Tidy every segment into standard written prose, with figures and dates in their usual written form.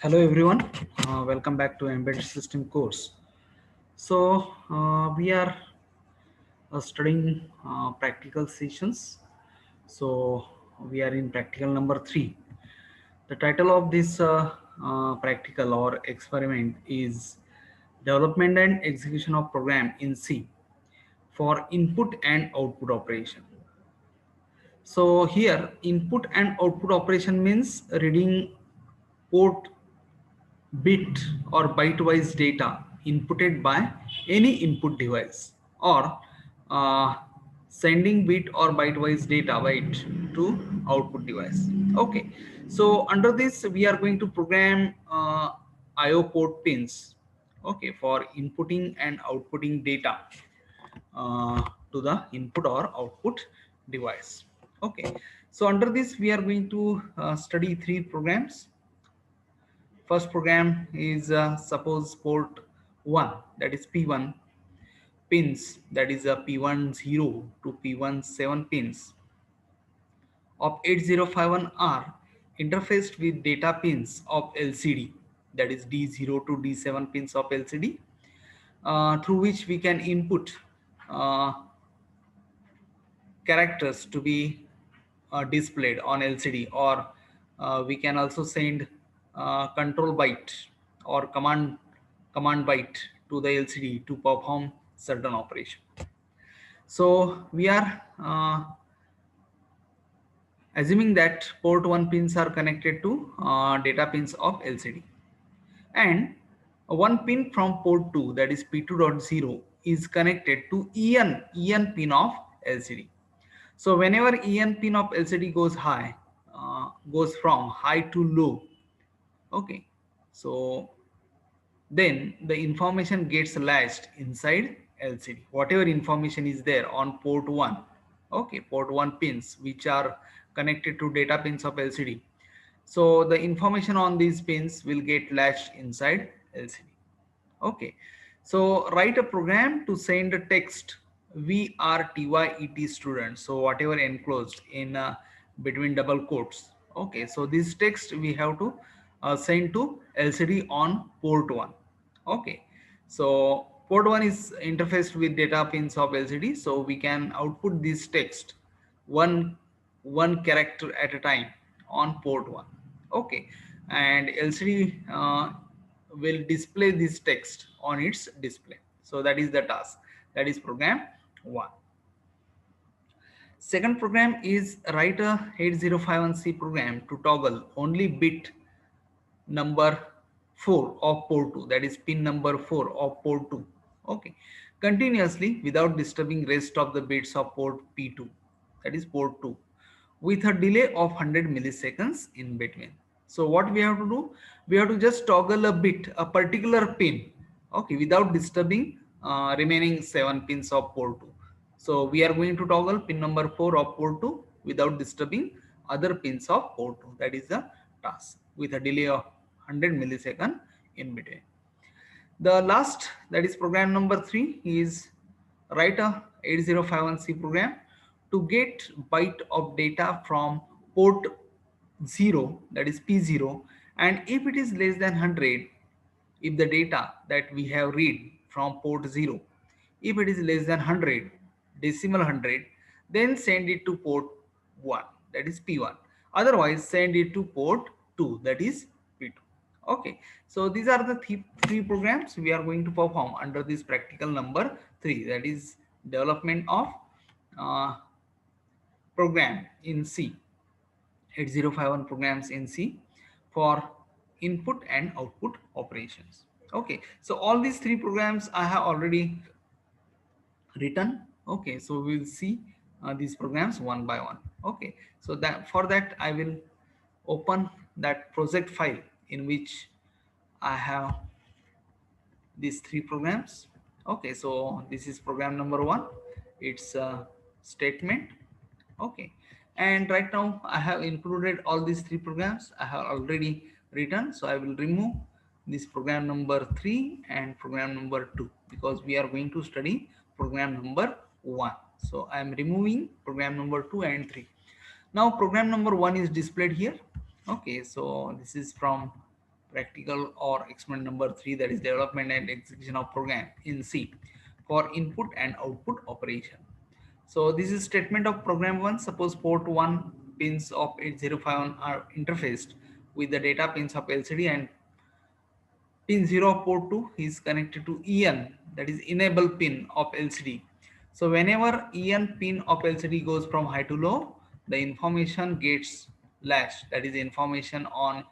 Hello everyone, welcome back to Embedded System course. We are studying practical sessions. So we are in practical number 3. The title of this practical or experiment is Development and Execution of Program in C for Input and Output Operation. So here input and output operation means reading port bit or byte-wise data inputted by any input device, or uh, sending bit or byte-wise data byte to output device. Okay, so under this we are going to program IO port pins, okay, for inputting and outputting data uh, to the input or output device. Okay, so under this we are going to study 3 programs. First program is suppose port 1, that is P1 pins, that is a P10 to P17 pins of 8051R interfaced with data pins of LCD, that is D0 to D7 pins of LCD, through which we can input uh, characters to be displayed on LCD, or we can also send control byte or command byte to the LCD to perform certain operation. So we are assuming that port 1 pins are connected to data pins of LCD, and one pin from port 2, that is P2.0, is connected to EN pin of LCD. So whenever EN pin of LCD goes high, goes from high to low, okay, so then the information gets latched inside LCD. Whatever information is there on port 1, okay, port 1 pins which are connected to data pins of LCD. So the information on these pins will get latched inside LCD. Okay, so write a program to send a text VRTYET student. So whatever enclosed in between double quotes. Okay, so this text we have to send to LCD on port 1. Okay, so port 1 is interfaced with data pins of LCD, so we can output this text one one character at a time on port 1. Okay, and LCD will display this text on its display. So that is the task, that is program 1. Second program is write a 8051C program to toggle only bit number 4 of port 2, that is pin number 4 of port 2, okay, continuously without disturbing rest of the bits of port P2, that is port 2, with a delay of 100 milliseconds in between. So what we have to do, we have to just toggle a bit, a particular pin, okay, without disturbing remaining 7 pins of port 2. So we are going to toggle pin number 4 of port 2 without disturbing other pins of port 2. That is the task, with a delay of 100 millisecond in between. The last, that is program number 3, is write a 8051C program to get byte of data from port 0, that is P0, and if it is less than 100, if the data that we have read from port 0, if it is less than 100, decimal 100, then send it to port 1, that is P1. Otherwise, send it to port 2, that is P2. Okay, so these are the three programs we are going to perform under this practical number 3, that is development of uh, program in C, 8051 programs in C for input and output operations. Okay, so all these 3 programs I have already written. Okay, so we'll see these programs one by one. Okay, so that for that I will open that project file in which I have these 3 programs. Okay, so this is program number 1, it's a statement. Okay, and right now I have included all these 3 programs I have already written, so I will remove this program number 3 and program number 2 because we are going to study program number 1. So I am removing program number 2 and 3. Now program number 1 is displayed here. Okay, so this is from practical or experiment number 3, that is development and execution of program in C for input and output operation. So this is statement of program 1. Suppose port 1 pins of 8051 are interfaced with the data pins of LCD, and pin 0 of port 2 is connected to EN, that is enable pin of LCD. So whenever EN pin of LCD goes from high to low, the information gets latched, that is information on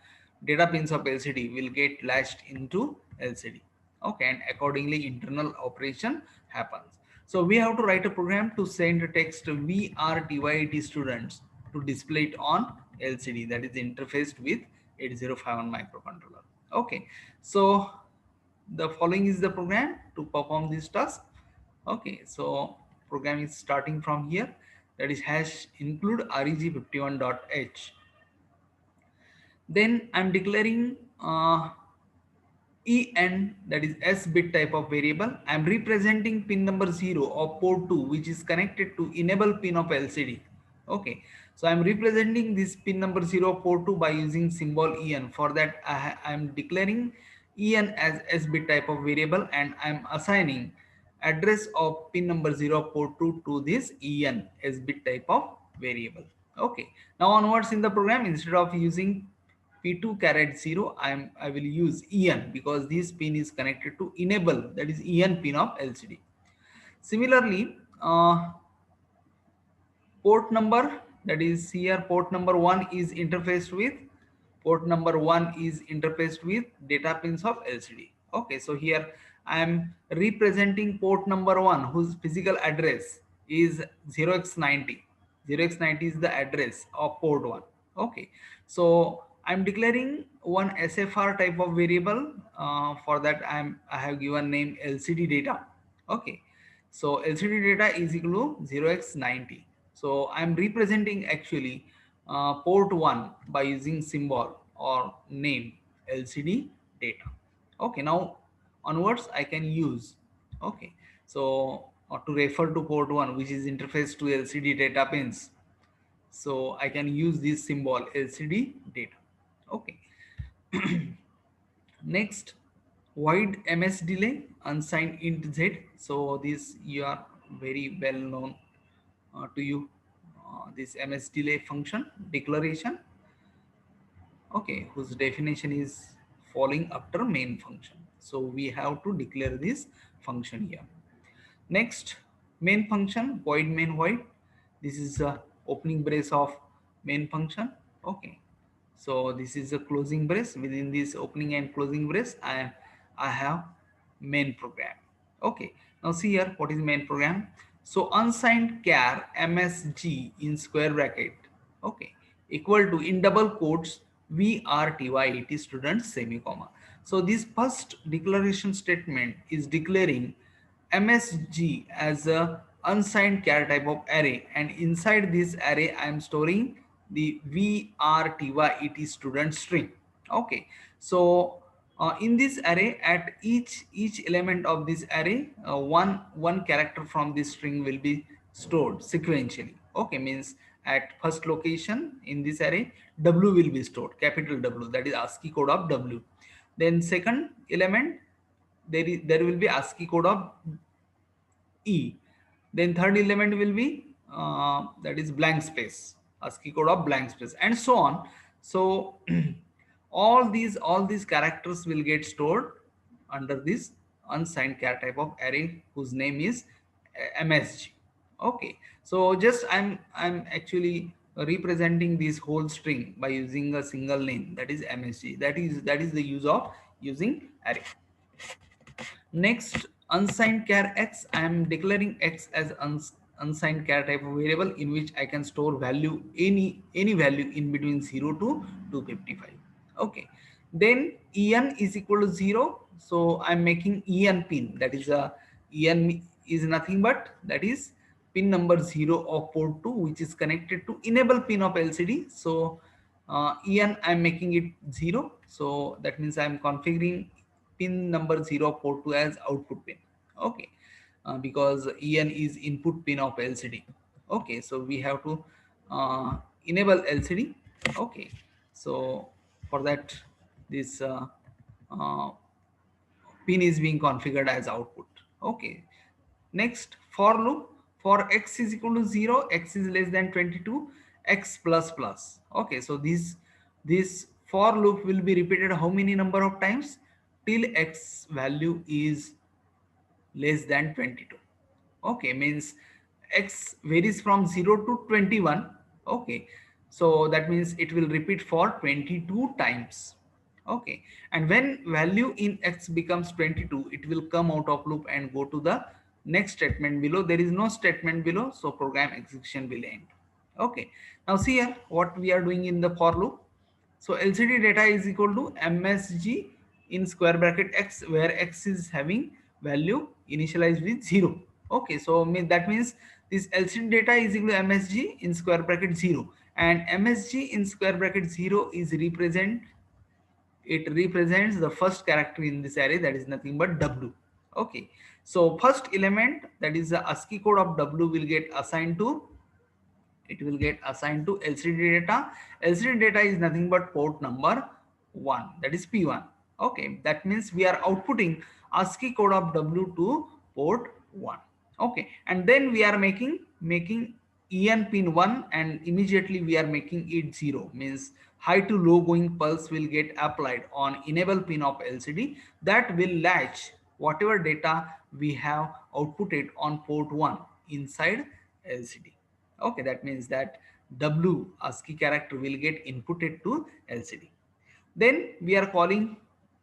data pins of LCD will get latched into LCD. Okay, and accordingly internal operation happens. So we have to write a program to send a text VRTYT students to display it on LCD, that is interfaced with 8051 microcontroller. Okay, so the following is the program to perform this task. Okay, so program is starting from here, that is hash include reg51.h. Then I'm declaring en, that is s bit type of variable. I'm representing pin number 0 of port 2 which is connected to enable pin of LCD. Okay, so I'm representing this pin number 0 of port 2 by using symbol en. For that I'm declaring en as s bit type of variable, and I'm assigning address of pin number 0 of port 2 to this en s bit type of variable. Okay, now onwards in the program, instead of using P2 caret 0, I will use EN because this pin is connected to enable, that is EN pin of LCD. Similarly, port number, that is here port number 1 is interfaced with data pins of LCD. Okay, so here I am representing port number 1 whose physical address is 0x90. 0x90 is the address of port 1. Okay, so I'm declaring one SFR type of variable. For that I have given name LCD data. Okay, so LCD data is equal to 0x90. So I'm representing actually port 1 by using symbol or name LCD data. Okay, now onwards I can use. Okay, so to refer to port 1 which is interface to LCD data pins, so I can use this symbol LCD data. Okay. Next, void ms delay unsigned int z. So this you are very well known to you, this ms delay function declaration, okay, whose definition is falling after main function. So we have to declare this function here. Next, main function void main void. This is the opening brace of main function. Okay, so this is a closing brace. Within this opening and closing brace, I have main program. Okay, now see here what is main program. So unsigned char msg in square bracket, okay, equal to in double quotes vrtyt student semi-comma. So this first declaration statement is declaring msg as a unsigned char type of array, and inside this array I am storing the vrtyt student string. Okay, so in this array, at each element of this array, one character from this string will be stored sequentially. Okay, means at first location in this array w will be stored, capital W, that is ASCII code of W. Then second element, there will be ASCII code of E. Then third element will be that is blank space, ASCII code of blank space, and so on. So all these characters will get stored under this unsigned char type of array whose name is MSG. Okay, so just I'm actually representing this whole string by using a single name, that is MSG. That is the use of using array. Next, unsigned char x. I am declaring x as unsigned char type of variable in which I can store value, any value in between 0 to 255. Okay. Then en is equal to 0. So I'm making en pin. That is a en is nothing but that is pin number 0 of port 2 which is connected to enable pin of LCD. So en I'm making it 0. So that means I'm configuring pin number 0 port 2 as output pin. Okay, because en is input pin of LCD. Okay, so we have to enable LCD. Okay, so for that this uh, pin is being configured as output. Okay. Next, for loop for x is equal to 0, x is less than 22, x plus plus. Okay, so this for loop will be repeated how many number of times? Till x value is less than 22. Okay, means x varies from 0 to 21. Okay, so that means it will repeat for 22 times. Okay, and when value in x becomes 22, it will come out of loop and go to the next statement below. There is no statement below, so program execution will end. Okay, now see here what we are doing in the for loop. So LCD data is equal to MSG in square bracket x, where x is having value initialized with 0. Okay, so that means this LCD data is equal to MSG in square bracket 0, and MSG in square bracket 0 is represents the first character in this array, that is nothing but W. Okay, so first element, that is the ASCII code of W, will get assigned to LCD data. LCD data is nothing but port number 1, that is P1. Okay, that means we are outputting ASCII code of W to port 1. Okay, and then we are making EN pin 1, and immediately we are making it 0, means high to low going pulse will get applied on enable pin of LCD, that will latch whatever data we have outputted on port 1 inside LCD. Okay, that means that W ASCII character will get inputted to LCD. Then we are calling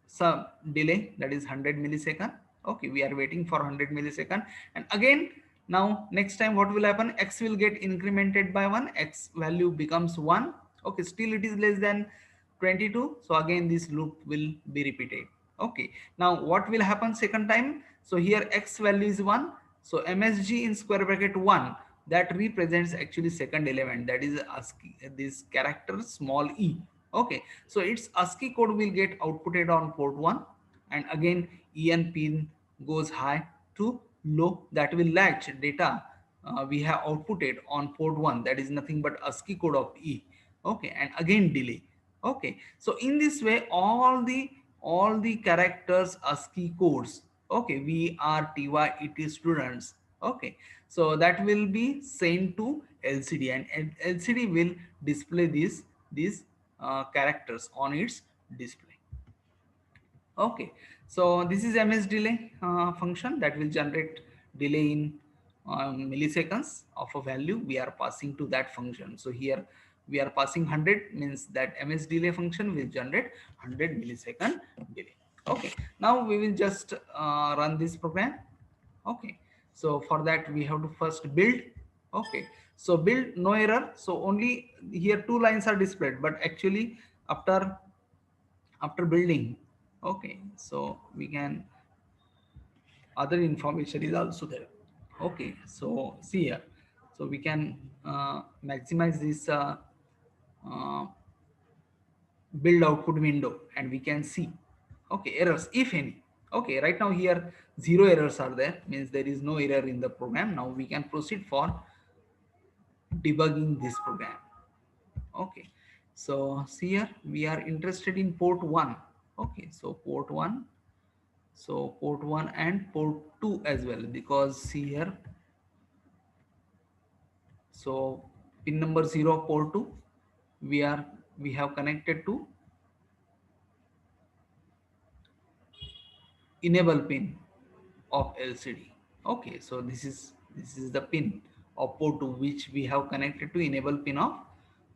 some delay, that is 100 millisecond. Okay, we are waiting for 100 millisecond, and again now next time what will happen, x will get incremented by 1, x value becomes 1. Okay, still it is less than 22, so again this loop will be repeated. Okay, now what will happen second time? So here x value is 1, so MSG in square bracket 1, that represents actually second element, that is ASCII, this character small e. Okay, so its ASCII code will get outputted on port 1, and again EN pin goes high to low, that will latch data we have outputted on port 1, that is nothing but ASCII code of E. Okay, and again delay. Okay, so in this way all the characters ASCII codes, okay, we are TYET students. Okay, so that will be sent to LCD, and LCD will display these characters on its display. Okay, so this is MS delay function that will generate delay in milliseconds of a value we are passing to that function. So here we are passing 100, means that MS delay function will generate 100 millisecond delay. Okay, now we will just run this program. Okay, so for that we have to first build. Okay, so build no error, so only here two lines are displayed, but actually after building, okay, so we can, other information is also there. Okay, so see here, so we can maximize this uh, build output window, and we can see, okay, errors if any. Okay, right now here zero errors are there, means there is no error in the program. Now we can proceed for debugging this program. Okay, so see here we are interested in port 1. Okay, so port 1, so port 1 and port 2 as well, because see here, so pin number 0 of port 2, we have connected to enable pin of LCD. Okay, so this is the pin of port 2 which we have connected to enable pin of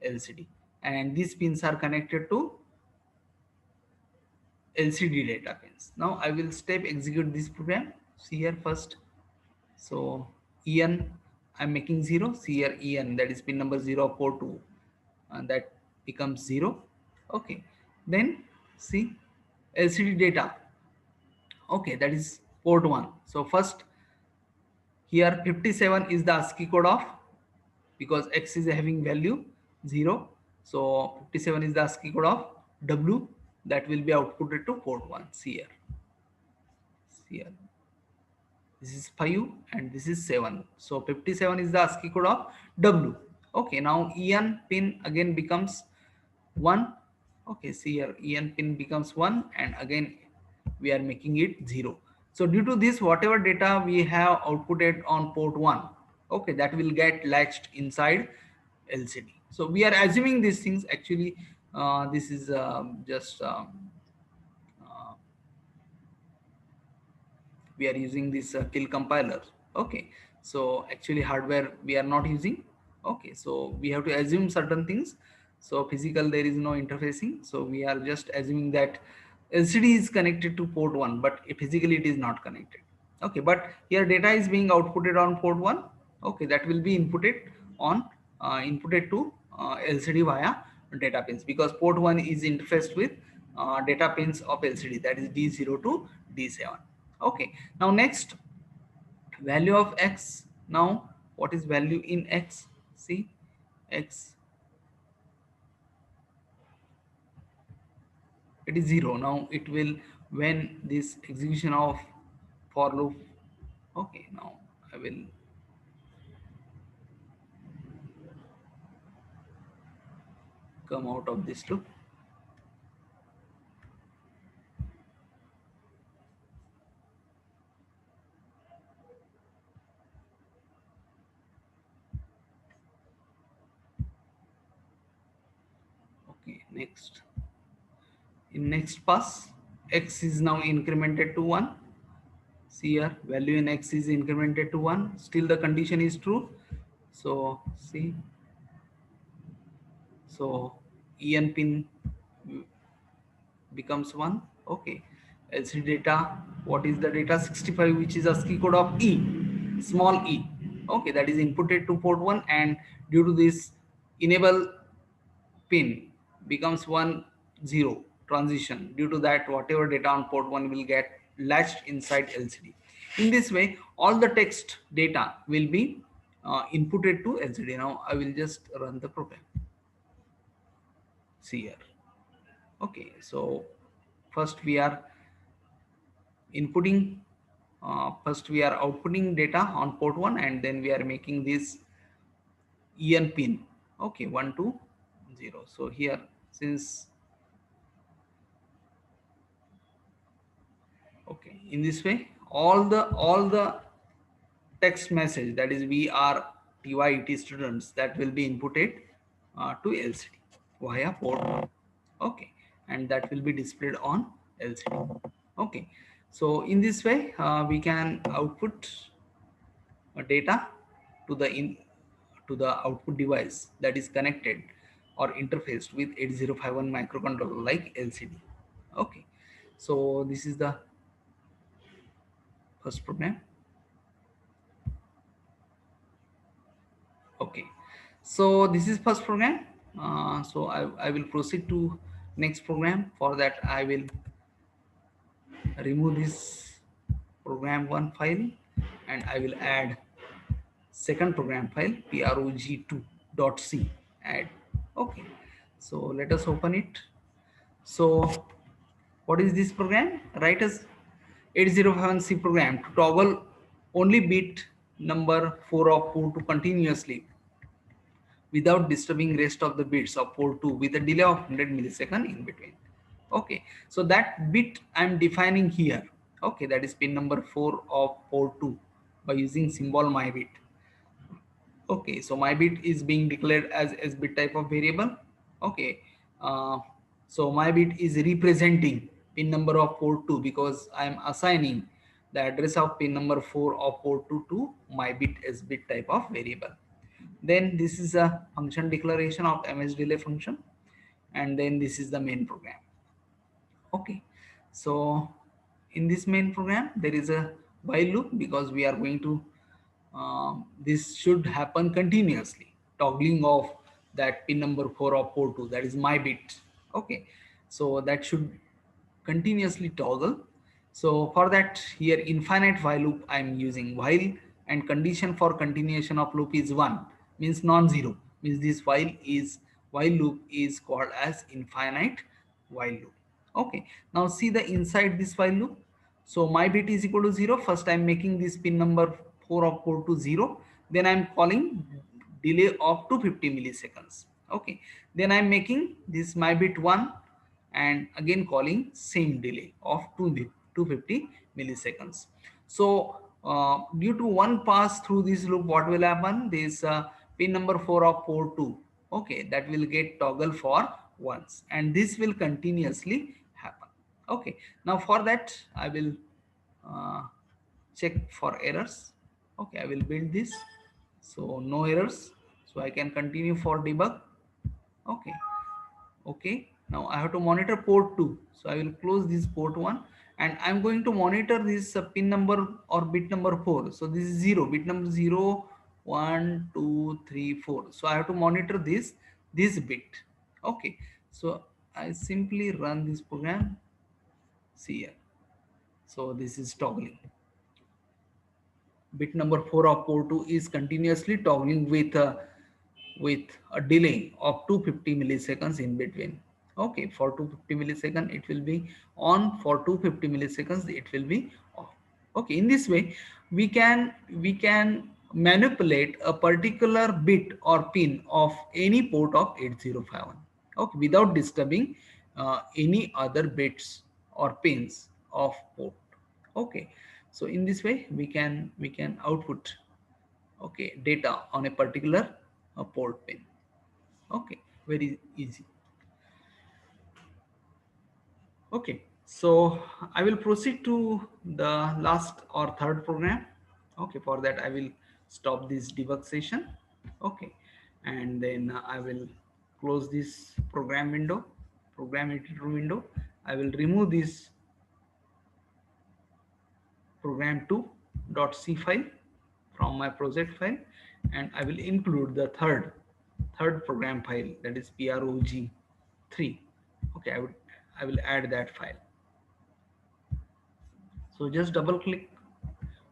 LCD, and these pins are connected to LCD data pins. Now I will step execute this program. See here first, so En I'm making 0. See here En, that is pin number 0 of port 2, and that becomes 0. Okay, then see LCD data. Okay, that is port 1. So first here 57 is the ASCII code of, because x is having value 0, so 57 is the ASCII code of W, that will be outputted to port 1. See here, this is 5 and this is 7, so 57 is the ASCII code of W. Okay, now En pin again becomes 1, Okay, see here, en pin becomes 1 and again we are making it 0. So due to this, whatever data we have outputted on port 1, okay, that will get latched inside LCD. So we are assuming these things. Actually, this is just uh, we are using this kill compiler. Okay, so actually hardware we are not using. Okay, so we have to assume certain things. So physical, there is no interfacing, so we are just assuming that LCD is connected to port 1, but physically it is not connected. Okay, but here data is being outputted on port 1. Okay, that will be inputted on inputted to LCD via data pins, because port 1 is interfaced with data pins of LCD, that is D0 to D7. Okay, now next, value of x. Now what is value in x? See, x, it is 0. Now it will, when this execution of for loop. Okay, now I will come out of this loop. Okay, next, in next pass, x is now incremented to 1. See here, value in x is incremented to 1, still the condition is true. So see, so en pin becomes 1. Okay, LCD data, what is the data? 65, which is ASCII code of E, small e. Okay, that is inputted to port 1, and due to this, enable pin becomes 1 0 transition. Due to that, whatever data on port 1 will get latched inside LCD. In this way, all the text data will be inputted to LCD. Now I will just run the program. See here. Okay, so first we are inputting, first we are outputting data on port 1, and then we are making this en pin. Okay, 1 2 0. So here, since, okay, in this way, all the text message, that is we are tyt students, that will be inputted to LCD via port 1. Okay, and that will be displayed on LCD. Okay, so in this way we can output data to the to the output device that is connected or interfaced with 8051 microcontroller like LCD. Okay, so this is the first program. Okay, so this is first program. So I will proceed to next program. For that, I will remove this program one file, and I will add second program file prog2.c add. Okay, so let us open it. So what is this program? Write as 8051C program to toggle only bit number 4 of port to continuously without disturbing rest of the bits of port 2 with a delay of 100 millisecond in between. Okay, so that bit I'm defining here. Okay, that is pin number 4 of port 2 by using symbol my bit. Okay, so my bit is being declared as bit type of variable. Okay, uh, so my bit is representing pin number of port 2 because I am assigning the address of pin number 4 of port 2 to my bit as bit type of variable. Then this is a function declaration of ms delay function, and then this is the main program. Okay, so in this main program there is a while loop because we are going to this should happen continuously, toggling of that pin number 4 of port 2, that is my bit. Okay, so that should continuously toggle. So for that, here infinite while loop I am using. While and condition for continuation of loop is 1, means non-zero, means this while loop is called as infinite while loop. Okay, now see the inside this while loop. So my bit is equal to 0. First I'm making this pin number 4 of port to 0. Then I'm calling delay of 250 milliseconds. Okay, then I'm making this my bit 1. and again calling same delay of 250 milliseconds. So due to one pass through this loop, what will happen? This pin number 4 of port 2, okay, that will get toggle for once, and this will continuously happen. Okay, now for that I will uh, check for errors. Okay, I will build this, so no errors, so I can continue for debug. Okay, okay, now I have to monitor port 2, so I will close this port 1, and I'm going to monitor this pin number or bit number 4. So this is 0, bit number 0, 1, 2, 3, 4. So I have to monitor this bit. Okay, so I simply run this program. See here, so this is toggling. Bit number 4 of port 2 is continuously toggling with a delay of 250 milliseconds in between. Okay, for 250 milliseconds it will be on, for 250 milliseconds it will be off. Okay, in this way we can manipulate a particular bit or pin of any port of 8051, okay, without disturbing any other bits or pins of port. Okay, so in this way we can output, okay, data on a particular port pin. Okay, very easy. Okay, so I will proceed to the last or third program. Okay, for that I will stop this debug session. Okay, and then I will close this program window, program editor window. I will remove this program2.c file from my project file, and I will include the third program file, that is prog3. Okay, I will add that file. So just double click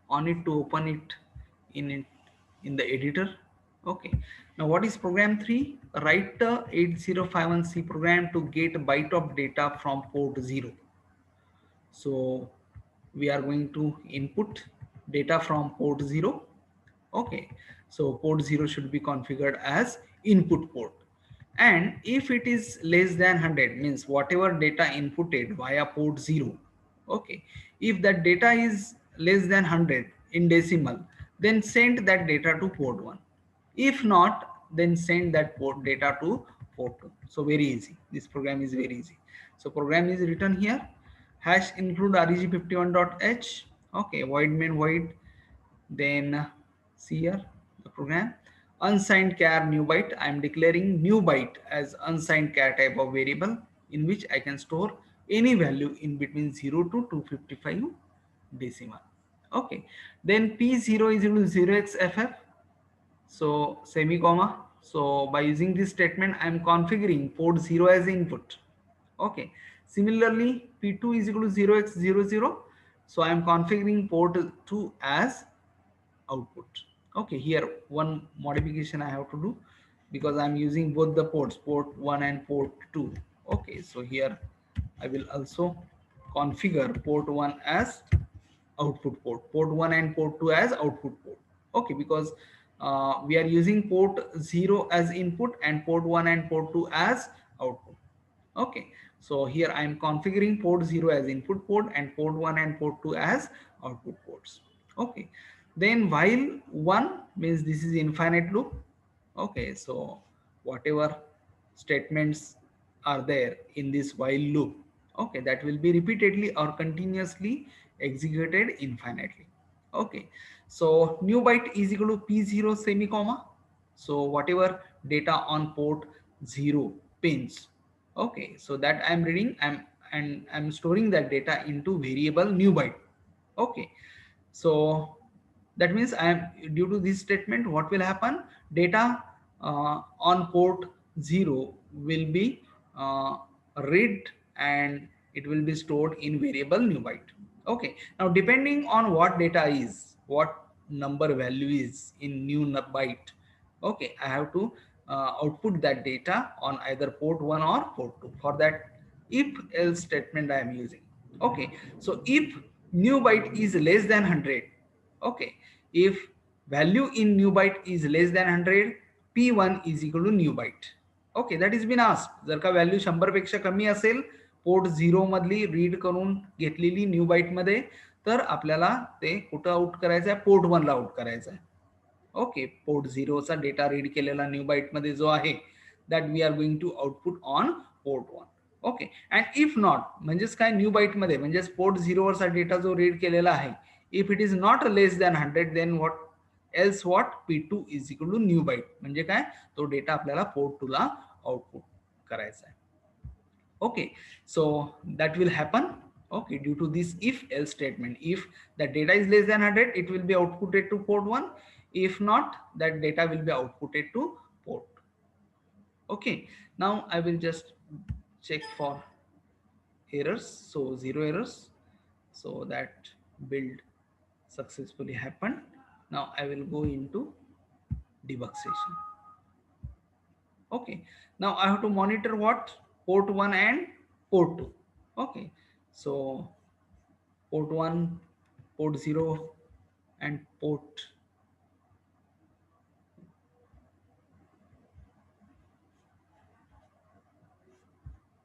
on it to open it in the editor. Okay, now what is program 3? Write the 8051C program to get a byte of data from port 0. So we are going to input data from port 0. Okay, so port 0 should be configured as input port, and if it is less than 100, means whatever data inputted via port 0, okay, if that data is less than 100 in decimal, then send that data to port 1. If not, then send that port data to port 2. So very easy, this program is very easy. So program is written here, hash include reg51.h, okay, void main void, then see here the program unsigned char new byte. I am declaring new byte as unsigned char type of variable in which I can store any value in between 0 to 255 decimal. Okay, then p0 is equal to 0xff, so semi comma. So by using this statement I am configuring port 0 as input. Okay, similarly p2 is equal to 0x00, so I am configuring port 2 as output. Okay, here one modification I have to do, because I'm using both the ports, port 1 and port 2. Okay, so here I will also configure port 1 as output port, port 1 and port 2 as output port. Okay, because we are using port 0 as input and port 1 and port 2 as output. Okay, so here I am configuring port 0 as input port and port 1 and port 2 as output ports. Okay, then while 1 means this is infinite loop. Okay, so whatever statements are there in this while loop, okay, that will be repeatedly or continuously executed infinitely. Okay, so new byte is equal to p0 semi comma, so whatever data on port 0 pins, okay, so that I'm reading, I'm storing that data into variable new byte. Okay, so that means I am, due to this statement, what will happen, data on port 0 will be read and it will be stored in variable new byte. Okay, now depending on what data is, what number value is in new byte, okay, I have to output that data on either port 1 or port 2. For that if else statement I am using. Okay, so if new byte is less than 100, okay, if value in new byte is less than 100, p1 is equal to new byte. Okay, that is been asked, जर का value 100 पेक्षा कमी असेल port 0 मधली read करून घेतलेली new byte मध्ये, तर आपल्याला ते कुठं आउट करायचं आहे, पोर्ट 1 ला आउट करायचं आहे. ओके, पोर्ट 0 चा डेटा रीड केलेला न्यू बाईट मध्ये जो आहे, that we are going to output on port 1. Okay, and if not, म्हणजेच काय, न्यू बाईट मध्ये म्हणजेच पोर्ट 0 वरचा डेटा जो रीड केलेला आहे, if it is not less than 100, then what else what P2 is equal to new byte. म्हणजे काय, तो डेटा आपल्याला पोर्ट 2 ला आउटपुट करायचा आहे. Okay, so that will happen, okay, due to this if else statement. If the data is less than 100, it will be outputted to port 1. If not, that data will be outputted to port. Okay, now I will just check for errors. So 0 errors, so that build successfully happened. Now I will go into debug session. Okay, now I have to monitor what, port 1 and port 2. Okay, so port 1, port 0 and port,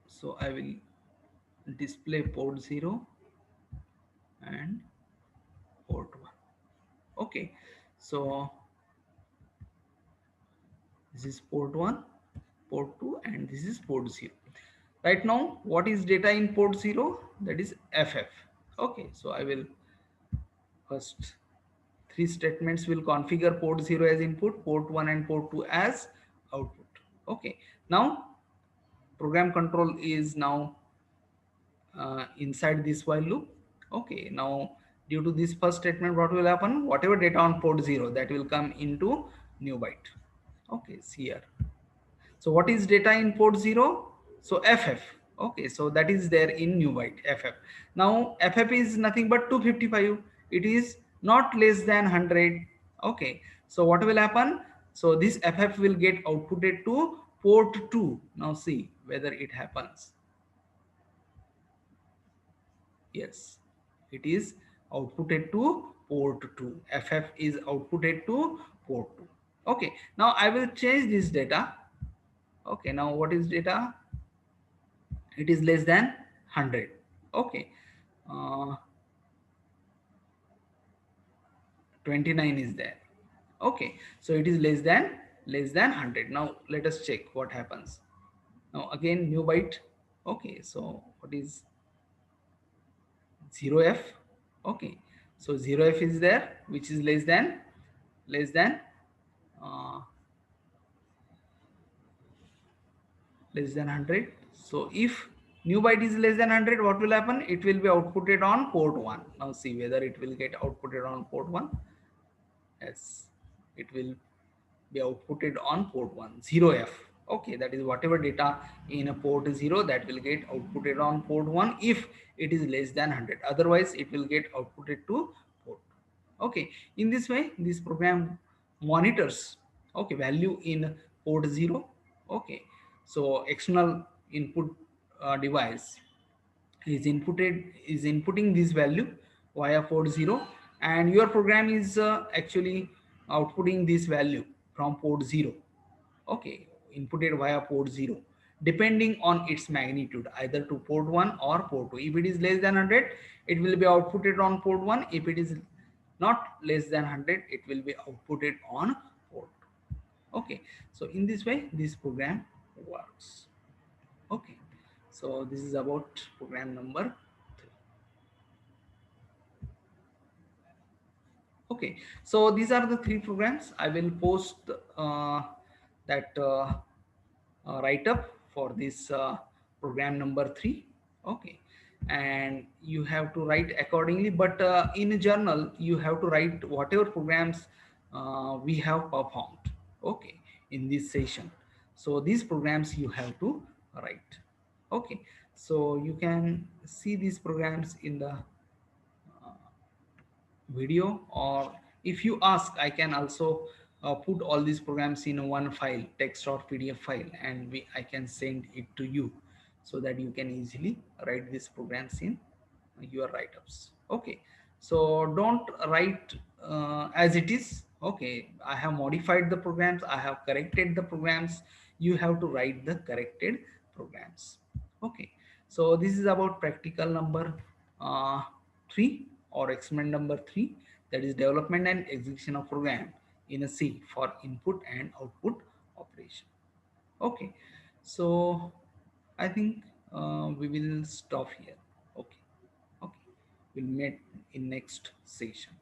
so I will display port 0 and port 1. Okay, so this is port 1, port 2, and this is port 0. Right now, what is data in port 0? That is FF. Okay, so I will first, three statements will configure port 0 as input, port 1 and port 2 as output. Okay, now program control is now inside this while loop. Okay, now due to this first statement, what will happen, whatever data on port 0, that will come into new byte. Okay, see here. So what is data in port 0? So FF. Okay, so that is there in new byte, FF. Now FF is nothing but 255. It is not less than 100. Okay, so what will happen? So this FF will get outputted to port 2. Now see whether it happens. Yes, it is outputted to port 2. FF is outputted to port 2. Okay, now I will change this data. Okay, now what is data? It is less than 100. Okay, 29 is there. Okay, so it is less than 100. Now let us check what happens. Now again new byte. Okay, so what is 0f? Okay, so 0f is there, which is less than uh, less than 100. So if new byte is less than 100, what will happen? It will be outputted on port 1. Now see whether it will get outputted on port 1. Yes, it will be outputted on port 1, 0f. Okay, that is whatever data in a port 0, that will get outputted on port 1 if it is less than 100. Otherwise it will get outputted to port. Okay, in this way this program monitors, okay, value in port 0. Okay, so external input device is inputting this value via port 0, and your program is actually outputting this value from port 0. Okay, inputted via port 0, depending on its magnitude, either to port 1 or port 2. If it is less than 100, it will be outputted on port 1. If it is not less than 100, it will be outputted on port 2. Okay, so in this way this program works. Okay, so this is about program number 3. Okay, so these are the three programs. I will post that write up for this program number 3. Okay, and you have to write accordingly, but in a journal you have to write whatever programs we have performed, okay, in this session. So these programs you have to write. Okay, so you can see these programs in the video, or if you ask, I can also put all these programs in one file, text or PDF file, and I can send it to you so that you can easily write these programs in your write-ups. Okay, so don't write as it is. Okay, I have modified the programs, I have corrected the programs. You have to write the corrected programs. Okay, So this is about practical number 3 or experiment number 3, that is development and execution of program in a C for input and output operation. Okay, so I think we will stop here. Okay, okay, we'll meet in next session.